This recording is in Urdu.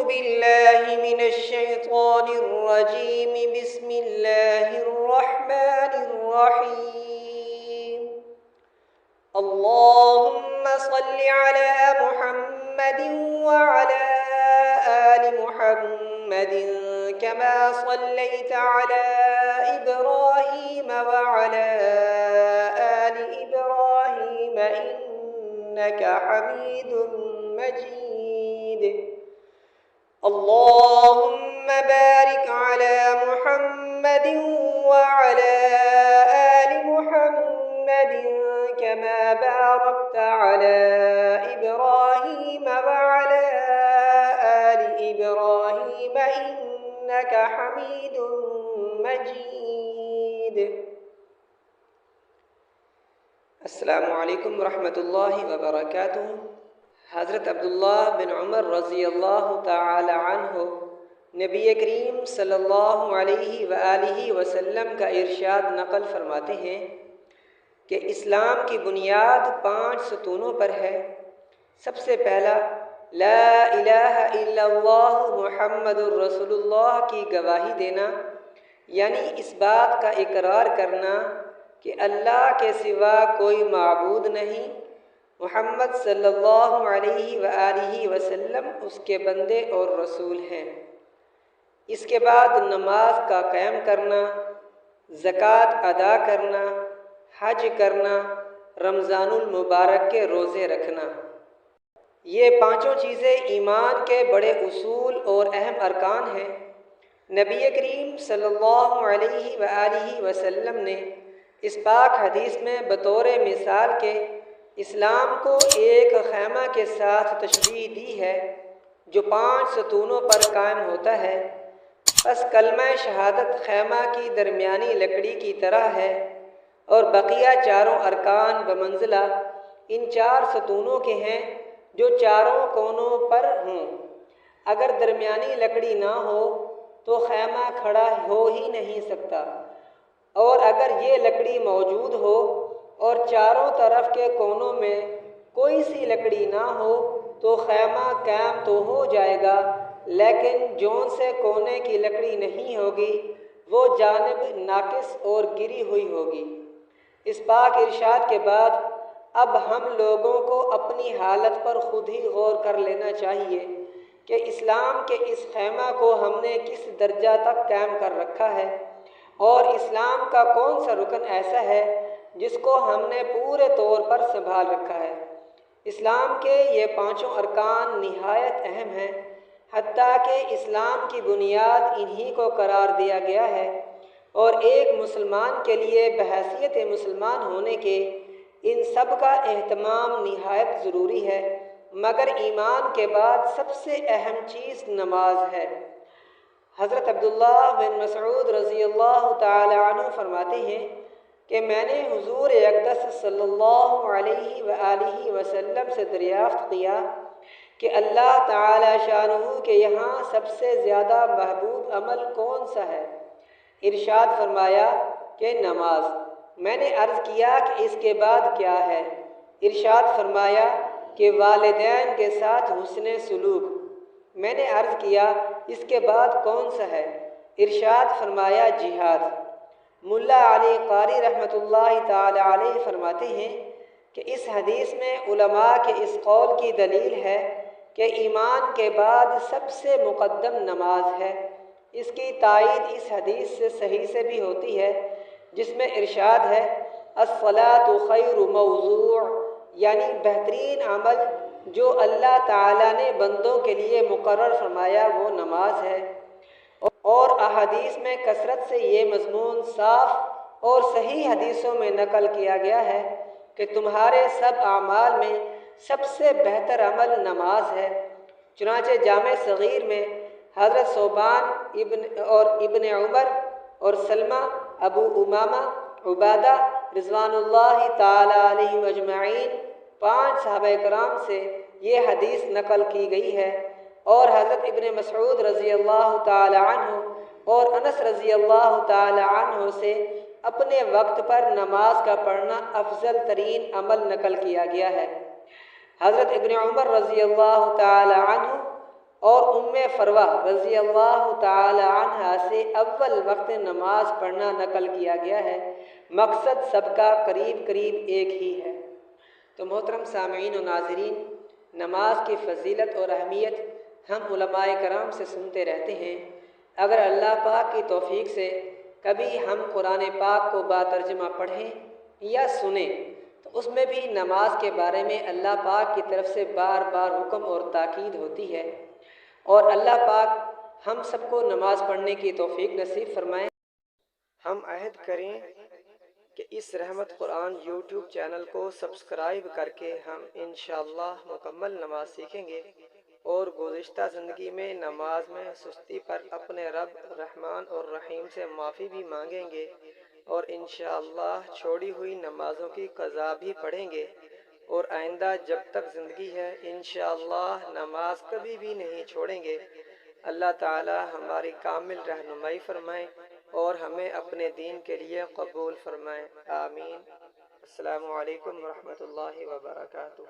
بالله من الشيطان الرجيم. بسم الله الرحمن الرحيم. اللهم صل على محمد وعلى آل محمد كما صليت على إبراهيم وعلى آل إبراهيم إنك حميد مجيد. اللهم بارك على محمد وعلى آل محمد كما باركت على إبراهيم وعلى آل إبراهيم إنك حميد مجيد. السلام علیکم ورحمۃ اللہ وبرکاتہ. حضرت عبداللہ بن عمر رضی اللہ تعالی عنہ نبی کریم صلی اللہ علیہ وآلہ وسلم کا ارشاد نقل فرماتے ہیں کہ اسلام کی بنیاد 5 ستونوں پر ہے. سب سے پہلا لا الہ الا اللہ محمد الرسول اللہ کی گواہی دینا، یعنی اس بات کا اقرار کرنا کہ اللہ کے سوا کوئی معبود نہیں، محمد صلی اللہ علیہ وآلہ وسلم اس کے بندے اور رسول ہیں. اس کے بعد نماز کا قیام کرنا، زکوٰۃ ادا کرنا، حج کرنا، رمضان المبارک کے روزے رکھنا. یہ 5 چیزیں ایمان کے بڑے اصول اور اہم ارکان ہیں. نبی کریم صلی اللہ علیہ وآلہ وسلم نے اس پاک حدیث میں بطور مثال کے اسلام کو ایک خیمہ کے ساتھ تشبیہ دی ہے جو 5 ستونوں پر قائم ہوتا ہے. بس کلمہ شہادت خیمہ کی درمیانی لکڑی کی طرح ہے اور بقیہ چاروں ارکان بمنزلہ ان 4 ستونوں کے ہیں جو چاروں کونوں پر ہوں. اگر درمیانی لکڑی نہ ہو تو خیمہ کھڑا ہو ہی نہیں سکتا، اور اگر یہ لکڑی موجود ہو اور چاروں طرف کے کونوں میں کوئی سی لکڑی نہ ہو تو خیمہ قائم تو ہو جائے گا، لیکن جون سے کونے کی لکڑی نہیں ہوگی وہ جانب ناقص اور گری ہوئی ہوگی. اس پاک ارشاد کے بعد اب ہم لوگوں کو اپنی حالت پر خود ہی غور کر لینا چاہیے کہ اسلام کے اس خیمہ کو ہم نے کس درجہ تک قائم کر رکھا ہے، اور اسلام کا کون سا رکن ایسا ہے جس کو ہم نے پورے طور پر سنبھال رکھا ہے. اسلام کے یہ 5 ارکان نہایت اہم ہیں، حتیٰ کہ اسلام کی بنیاد انہی کو قرار دیا گیا ہے، اور ایک مسلمان کے لیے بحیثیت مسلمان ہونے کے ان سب کا اہتمام نہایت ضروری ہے. مگر ایمان کے بعد سب سے اہم چیز نماز ہے. حضرت عبداللہ بن مسعود رضی اللہ تعالی عنہ فرماتے ہیں کہ میں نے حضور اقدس صلی اللہ علیہ وآلہ وسلم سے دریافت کیا کہ اللہ تعالی شانہ کے یہاں سب سے زیادہ محبوب عمل کون سا ہے؟ ارشاد فرمایا کہ نماز. میں نے عرض کیا کہ اس کے بعد کیا ہے؟ ارشاد فرمایا کہ والدین کے ساتھ حسن سلوک. میں نے عرض کیا اس کے بعد کون سا ہے؟ ارشاد فرمایا جہاد. ملا علی قاری رحمۃ اللہ تعالی علیہ فرماتے ہیں کہ اس حدیث میں علماء کے اس قول کی دلیل ہے کہ ایمان کے بعد سب سے مقدم نماز ہے. اس کی تائید اس حدیث سے صحیح سے بھی ہوتی ہے جس میں ارشاد ہے الصلاۃ خیر موضوع، یعنی بہترین عمل جو اللہ تعالیٰ نے بندوں کے لیے مقرر فرمایا وہ نماز ہے. اور احادیث میں کثرت سے یہ مضمون صاف اور صحیح حدیثوں میں نقل کیا گیا ہے کہ تمہارے سب اعمال میں سب سے بہتر عمل نماز ہے. چنانچہ جامع صغیر میں حضرت ثوبان ابن عمر اور سلمہ ابو امامہ عبادہ رضوان اللہ تعالی علیہ اجمعین 5 صحابہ کرام سے یہ حدیث نقل کی گئی ہے. اور حضرت ابن مسعود رضی اللہ تعالی عنہ اور انس رضی اللہ تعالی عنہ سے اپنے وقت پر نماز کا پڑھنا افضل ترین عمل نقل کیا گیا ہے. حضرت ابن عمر رضی اللہ تعالی عنہ اور فروہ رضی اللہ تعالی عنہا سے اول وقت نماز پڑھنا نقل کیا گیا ہے۔ مقصد سب کا قریب قریب ایک ہی ہے۔ تو محترم سامعین و ناظرین، نماز کی فضیلت اور اہمیت ہم علماء کرام سے سنتے رہتے ہیں۔ اگر اللہ پاک کی توفیق سے کبھی ہم قرآن پاک کو باترجمہ پڑھیں یا سنیں تو اس میں بھی نماز کے بارے میں اللہ پاک کی طرف سے بار بار حکم اور تاکید ہوتی ہے، اور اللہ پاک ہم سب کو نماز پڑھنے کی توفیق نصیب فرمائیں۔ ہم عہد کریں کہ اس رحمت قرآن یوٹیوب چینل کو سبسکرائب کر کے ہم انشاءاللہ مکمل نماز سیکھیں گے، اور گزشتہ زندگی میں نماز میں سستی پر اپنے رب رحمان اور رحیم سے معافی بھی مانگیں گے، اور انشاءاللہ چھوڑی ہوئی نمازوں کی قضا بھی پڑھیں گے، اور آئندہ جب تک زندگی ہے انشاءاللہ نماز کبھی بھی نہیں چھوڑیں گے۔ اللہ تعالی ہماری کامل رہنمائی فرمائے اور ہمیں اپنے دین کے لیے قبول فرمائے، آمین۔ السلام علیکم ورحمۃ اللہ وبرکاتہ۔